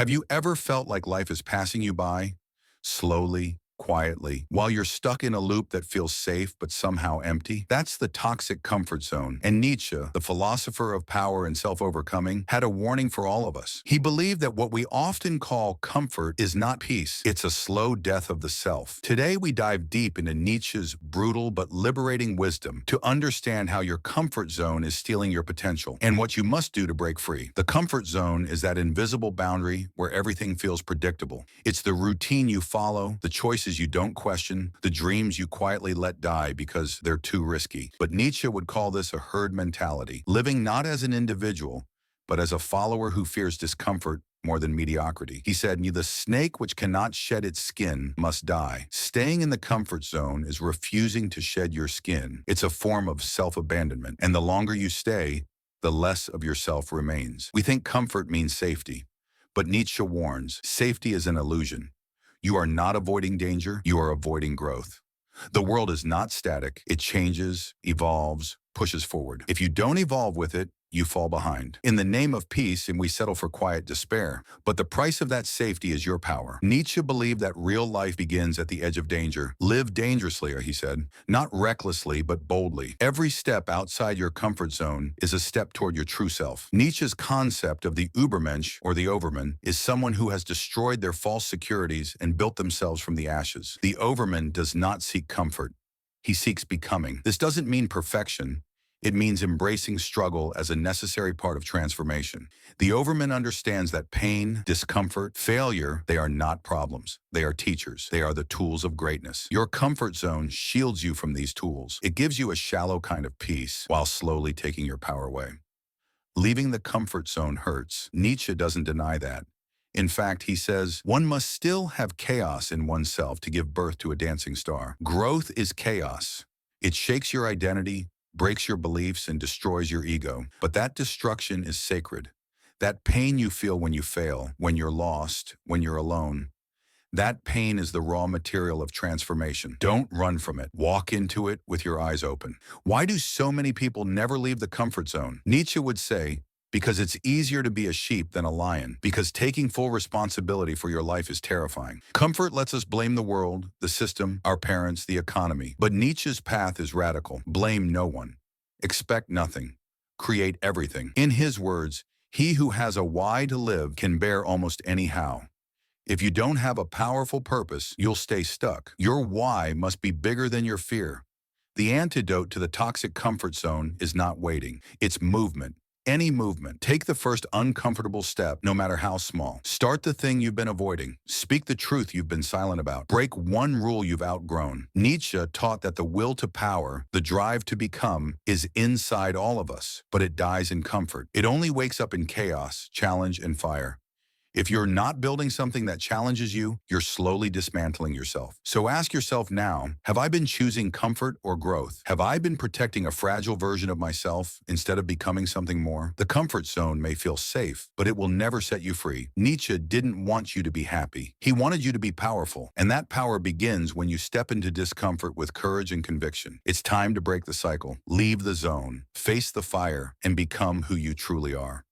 Have you ever felt like life is passing you by, slowly, quietly, while you're stuck in a loop that feels safe but somehow empty? That's the toxic comfort zone. And Nietzsche, the philosopher of power and self-overcoming, had a warning for all of us. He believed that what we often call comfort is not peace. It's a slow death of the self. Today, we dive deep into Nietzsche's brutal but liberating wisdom to understand how your comfort zone is stealing your potential and what you must do to break free. The comfort zone is that invisible boundary where everything feels predictable. It's the routine you follow, the choices you don't question, the dreams you quietly let die because they're too risky. But Nietzsche would call this a herd mentality, living not as an individual, but as a follower who fears discomfort more than mediocrity. He said, "The snake which cannot shed its skin must die." Staying in the comfort zone is refusing to shed your skin. It's a form of self-abandonment. And the longer you stay, the less of yourself remains. We think comfort means safety, but Nietzsche warns, safety is an illusion. You are not avoiding danger, you are avoiding growth. The world is not static. It changes, evolves, pushes forward. If you don't evolve with it, you fall behind. In the name of peace, and we settle for quiet despair. But the price of that safety is your power. Nietzsche believed that real life begins at the edge of danger. Live dangerously, he said. Not recklessly, but boldly. Every step outside your comfort zone is a step toward your true self. Nietzsche's concept of the Übermensch, or the Overman, is someone who has destroyed their false securities and built themselves from the ashes. The Overman does not seek comfort. He seeks becoming. This doesn't mean perfection. It means embracing struggle as a necessary part of transformation. The Overman understands that pain, discomfort, failure, they are not problems. They are teachers. They are the tools of greatness. Your comfort zone shields you from these tools. It gives you a shallow kind of peace while slowly taking your power away. Leaving the comfort zone hurts. Nietzsche doesn't deny that. In fact, he says, one must still have chaos in oneself to give birth to a dancing star. Growth is chaos. It shakes your identity, breaks your beliefs, and destroys your ego. But that destruction is sacred. That pain you feel when you fail, when you're lost, when you're alone, that pain is the raw material of transformation. Don't run from it. Walk into it with your eyes open. Why do so many people never leave the comfort zone? Nietzsche would say, because it's easier to be a sheep than a lion. Because taking full responsibility for your life is terrifying. Comfort lets us blame the world, the system, our parents, the economy. But Nietzsche's path is radical. Blame no one. Expect nothing. Create everything. In his words, he who has a why to live can bear almost any how. If you don't have a powerful purpose, you'll stay stuck. Your why must be bigger than your fear. The antidote to the toxic comfort zone is not waiting. It's movement. Any movement. Take the first uncomfortable step, no matter how small. Start the thing you've been avoiding. Speak the truth you've been silent about. Break one rule you've outgrown. Nietzsche taught that the will to power, the drive to become, is inside all of us, but it dies in comfort. It only wakes up in chaos, challenge, and fire. If you're not building something that challenges you, you're slowly dismantling yourself. So ask yourself now, have I been choosing comfort or growth? Have I been protecting a fragile version of myself instead of becoming something more? The comfort zone may feel safe, but it will never set you free. Nietzsche didn't want you to be happy. He wanted you to be powerful. And that power begins when you step into discomfort with courage and conviction. It's time to break the cycle, leave the zone, face the fire, and become who you truly are.